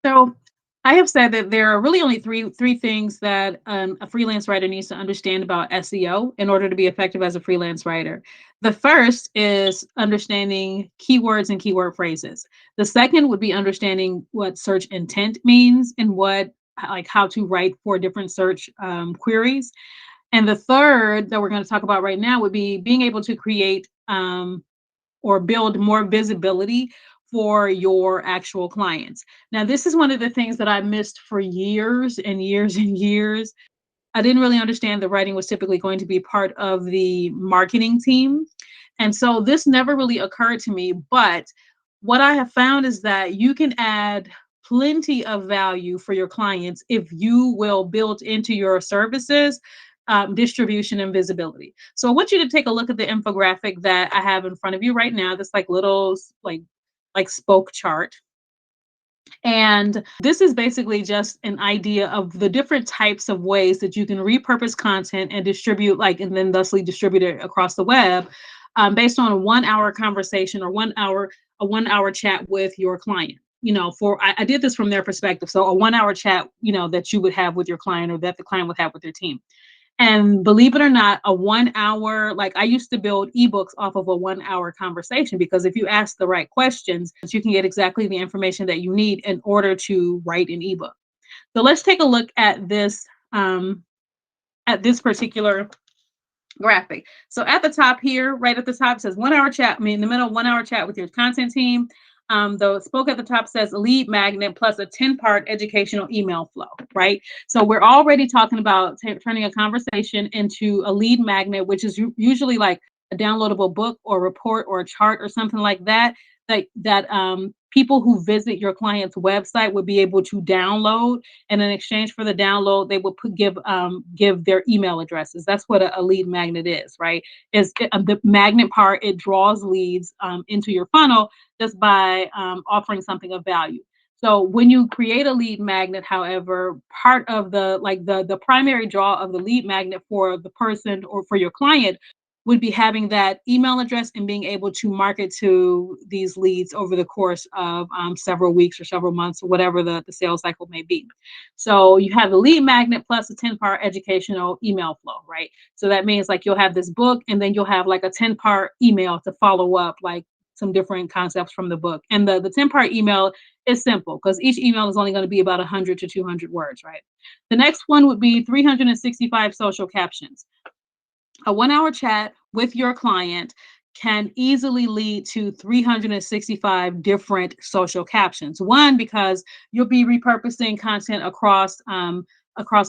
So I have said that there are really only three things that a freelance writer needs to understand about SEO in order to be effective as a freelance writer. The first is understanding keywords and keyword phrases. The second would be understanding what search intent means and like how to write for different search queries. And the third that we're going to talk about right now would be being able to create or build more visibility for your actual clients. Now, this is one of the things that I missed for years and years and years. I didn't really understand that writing was typically going to be part of the marketing team. And so this never really occurred to me. But what I have found is that you can add plenty of value for your clients if you will build into your services distribution and visibility. So I want you to take a look at the infographic that I have in front of you right now. This like little like spoke chart. And this is basically just an idea of the different types of ways that you can repurpose content and distribute, and then thusly distribute it across the web based on a 1 hour conversation or a 1 hour chat with your client. I did this from their perspective. So a 1 hour chat, that you would have with your client or that the client would have with their team. And believe it or not, a 1 hour, like I used to build ebooks off of a 1 hour conversation, because if you ask the right questions, you can get exactly the information that you need in order to write an ebook. So let's take a look at this particular graphic. So at the top here, right at the top, says 1 hour chat. In the middle, 1 hour chat with your content team. The spoke at the top says lead magnet plus a 10-part educational email flow, right? So we're already talking about turning a conversation into a lead magnet, which is usually like a downloadable book or report or a chart or something like that, people who visit your client's website would be able to download, and in exchange for the download, they will give their email addresses. That's what a lead magnet is, right? The magnet part, it draws leads into your funnel just by offering something of value. So when you create a lead magnet, however, part of the primary draw of the lead magnet for the person or for your client would be having that email address and being able to market to these leads over the course of several weeks or several months, or whatever the sales cycle may be. So you have the lead magnet plus a 10-part educational email flow, right? So that means like you'll have this book and then you'll have like a 10-part email to follow up, like some different concepts from the book. And the 10-part email is simple because each email is only going to be about 100 to 200 words, right? The next one would be 365 social captions. A 1 hour chat with your client can easily lead to 365 different social captions. One, because you'll be repurposing content across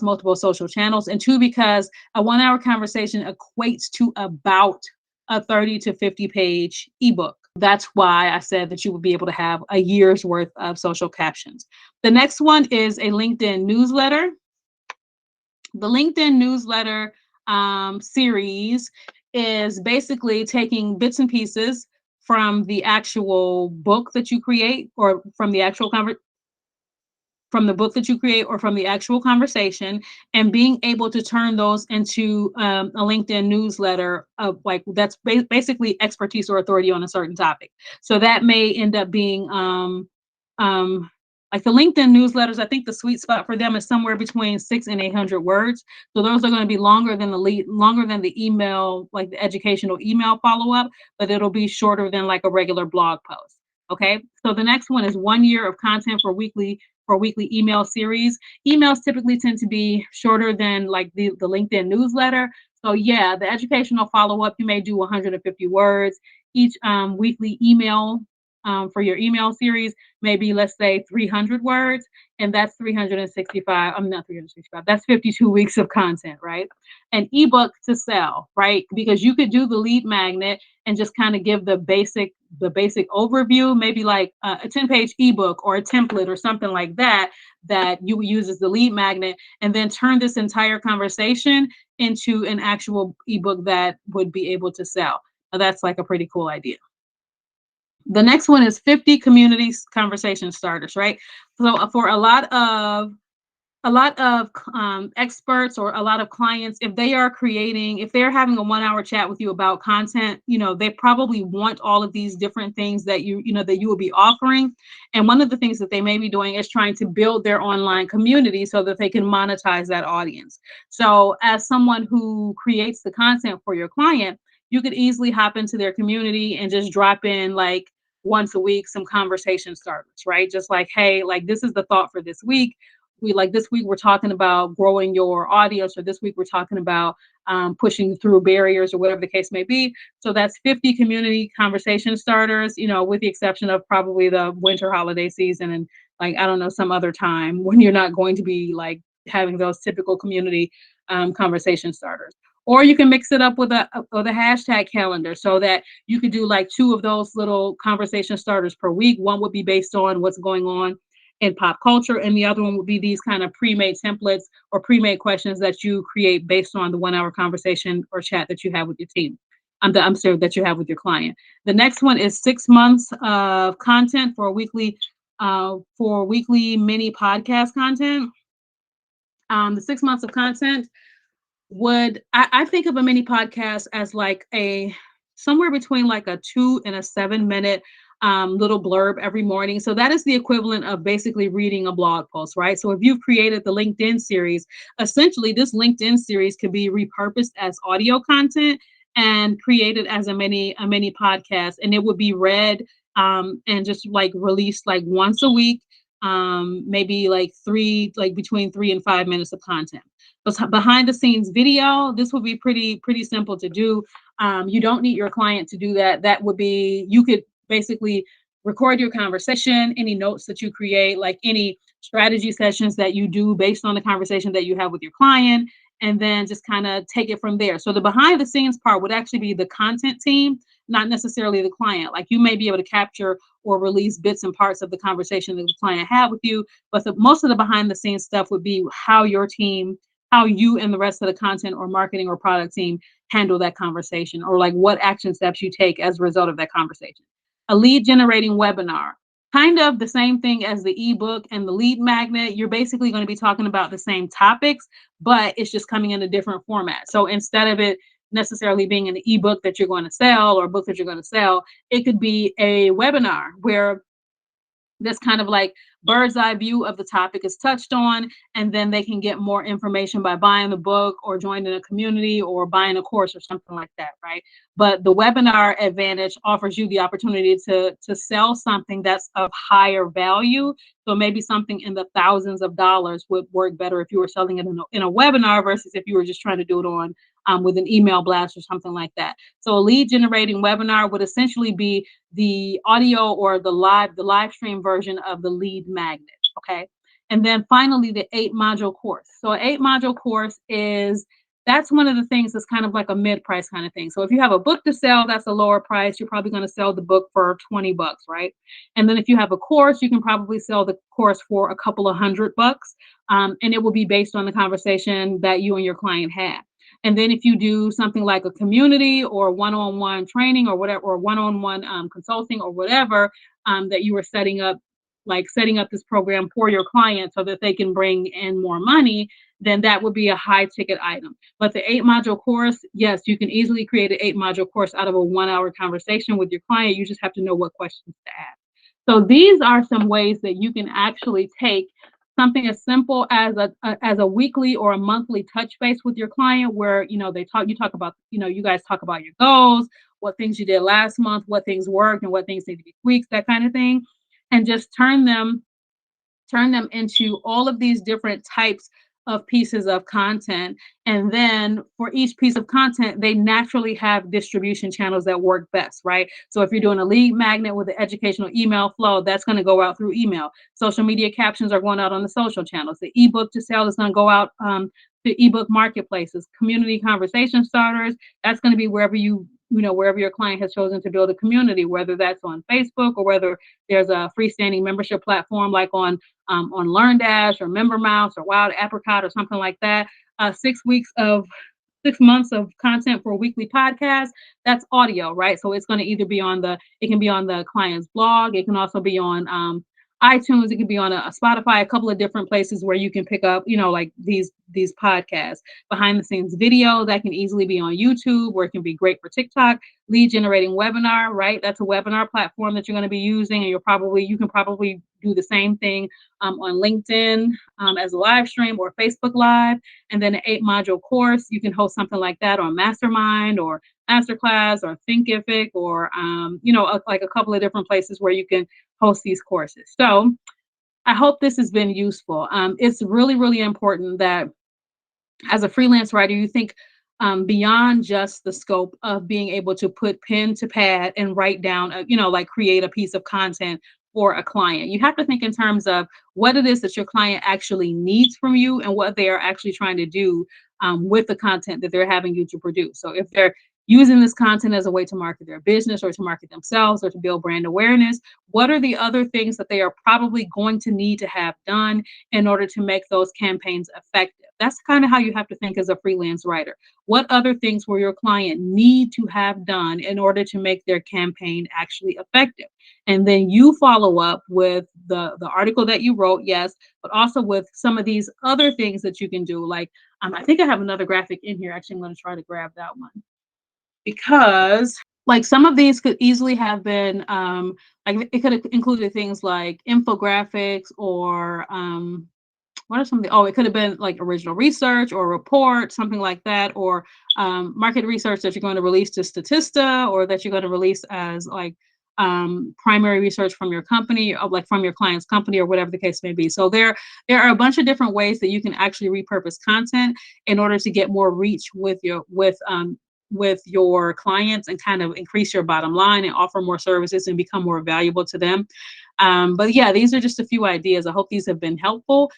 multiple social channels, and two, because a 1 hour conversation equates to about a 30 to 50 page ebook. That's why I said that you would be able to have a year's worth of social captions. The next one is a LinkedIn newsletter. The LinkedIn newsletter series is basically taking bits and pieces from the actual book that you create, or from the actual from the book that you create, or from the actual conversation, and being able to turn those into a LinkedIn newsletter of that's basically expertise or authority on a certain topic. So that may end up being like the LinkedIn newsletters. I think the sweet spot for them is somewhere between 600 and 800 words. So those are going to be longer than the email, like the educational email follow-up, but it'll be shorter than like a regular blog post. Okay. So the next one is 1 year of content for weekly email series. Emails typically tend to be shorter than like the LinkedIn newsletter. So yeah, the educational follow-up, you may do 150 words. Each weekly email for your email series, maybe let's say 300 words, and that's 365. I'm not 365. That's 52 weeks of content, right? An ebook to sell, right? Because you could do the lead magnet and just kind of give the basic overview, maybe like a 10-page ebook or a template or something like that you would use as the lead magnet, and then turn this entire conversation into an actual ebook that would be able to sell. Now, that's like a pretty cool idea. The next one is 50 community conversation starters, right? So for a lot of a lot of experts or a lot of clients, if they're having a 1 hour chat with you about content, they probably want all of these different things that that you will be offering. And one of the things that they may be doing is trying to build their online community so that they can monetize that audience. So as someone who creates the content for your client, you could easily hop into their community and just drop in like once a week some conversation starters, right? Just like, hey, like this is the thought for this week. We like this week we're talking about growing your audience, or this week we're talking about pushing through barriers, or whatever the case may be. So that's 50 community conversation starters, with the exception of probably the winter holiday season and like, I don't know, some other time when you're not going to be like having those typical community conversation starters. Or you can mix it up with a hashtag calendar so that you could do like two of those little conversation starters per week. One would be based on what's going on in pop culture, and the other one would be these kind of pre-made templates or pre-made questions that you create based on the 1 hour conversation or chat that you have with your team. I'm sorry, that you have with your client. The next one is 6 months of content for weekly mini podcast content. The 6 months of content I think of a mini podcast as like a somewhere between like a 2 and a 7 minute little blurb every morning. So that is the equivalent of basically reading a blog post, right? So if you've created the LinkedIn series, essentially this LinkedIn series could be repurposed as audio content and created as a mini podcast, and it would be read and just like released like once a week, maybe like between 3 and 5 minutes of content. Behind the scenes video, this would be pretty simple to do. You don't need your client to do that. That would be, you could basically record your conversation, any notes that you create, like any strategy sessions that you do based on the conversation that you have with your client, and then just kind of take it from there. So the behind the scenes part would actually be the content team, not necessarily the client. Like you may be able to capture or release bits and parts of the conversation that the client had with you, but most of the behind the scenes stuff would be how you and the rest of the content or marketing or product team handle that conversation, or like what action steps you take as a result of that conversation. A lead generating webinar, kind of the same thing as the ebook and the lead magnet. You're basically going to be talking about the same topics, but it's just coming in a different format. So instead of it necessarily being an ebook that you're going to sell or a book that you're going to sell, it could be a webinar where this kind of like bird's eye view of the topic is touched on, and then they can get more information by buying the book or joining a community or buying a course or something like that, right? But the webinar advantage offers you the opportunity to sell something that's of higher value. So maybe something in the thousands of dollars would work better if you were selling it in a webinar versus if you were just trying to do it on with an email blast or something like that. So a lead generating webinar would essentially be the audio or the live stream version of the lead magnet. Okay. And then finally, the 8 module course. So an 8 module course that's one of the things that's kind of like a mid-price kind of thing. So if you have a book to sell, that's a lower price. You're probably going to sell the book for $20, right? And then if you have a course, you can probably sell the course for a couple of $100. And it will be based on the conversation that you and your client had. And then if you do something like a community or one-on-one training or whatever, or one-on-one consulting or whatever, that you are setting up this program for your client so that they can bring in more money, then that would be a high ticket item. But the 8 module course, yes, you can easily create an 8 module course out of a 1 hour conversation with your client. You just have to know what questions to ask. So these are some ways that you can actually take something as simple as a weekly or a monthly touch base with your client, where you talk about, you guys talk about your goals, what things you did last month, what things worked and what things need to be tweaked, that kind of thing, and just turn them into all of these different types of pieces of content. And then for each piece of content, they naturally have distribution channels that work best, right? So if you're doing a lead magnet with an educational email flow, that's going to go out through email. Social media captions are going out on the social channels. The ebook to sell is going to go out to ebook marketplaces. Community conversation starters, that's going to be wherever wherever your client has chosen to build a community, whether that's on Facebook or whether there's a freestanding membership platform like on LearnDash or MemberMouse or Wild Apricot or something like that. 6 months of content for a weekly podcast, that's audio, right? So it's going to either be it can be on the client's blog. It can also be on iTunes, it could be on a Spotify, a couple of different places where you can pick up, like these podcasts. Behind the scenes video that can easily be on YouTube, or it can be great for TikTok. Lead generating webinar, right? That's a webinar platform that you're going to be using, and you can probably do the same thing on LinkedIn as a live stream or Facebook Live. And then an 8-module course, you can host something like that on Mastermind or Masterclass or Thinkific, or like a couple of different places where you can host these courses. So I hope this has been useful. It's really, really important that as a freelance writer, you think beyond just the scope of being able to put pen to pad and write down, like create a piece of content for a client. You have to think in terms of what it is that your client actually needs from you and what they are actually trying to do with the content that they're having you to produce. So if they're using this content as a way to market their business or to market themselves or to build brand awareness, what are the other things that they are probably going to need to have done in order to make those campaigns effective? That's kind of how you have to think as a freelance writer. What other things will your client need to have done in order to make their campaign actually effective? And then you follow up with the article that you wrote, yes, but also with some of these other things that you can do. Like, I think I have another graphic in here. Actually, I'm going to try to grab that one, because like some of these could easily have been like it could have included things like infographics or what are some of the, it could have been like original research or report, something like that, or market research that you're going to release to Statista, or that you're going to release as like primary research from your company, or like from your client's company, or whatever the case may be. So there are a bunch of different ways that you can actually repurpose content in order to get more reach with your clients and kind of increase your bottom line and offer more services and become more valuable to them. But yeah, these are just a few ideas. I hope these have been helpful.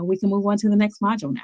We can move on to the next module now.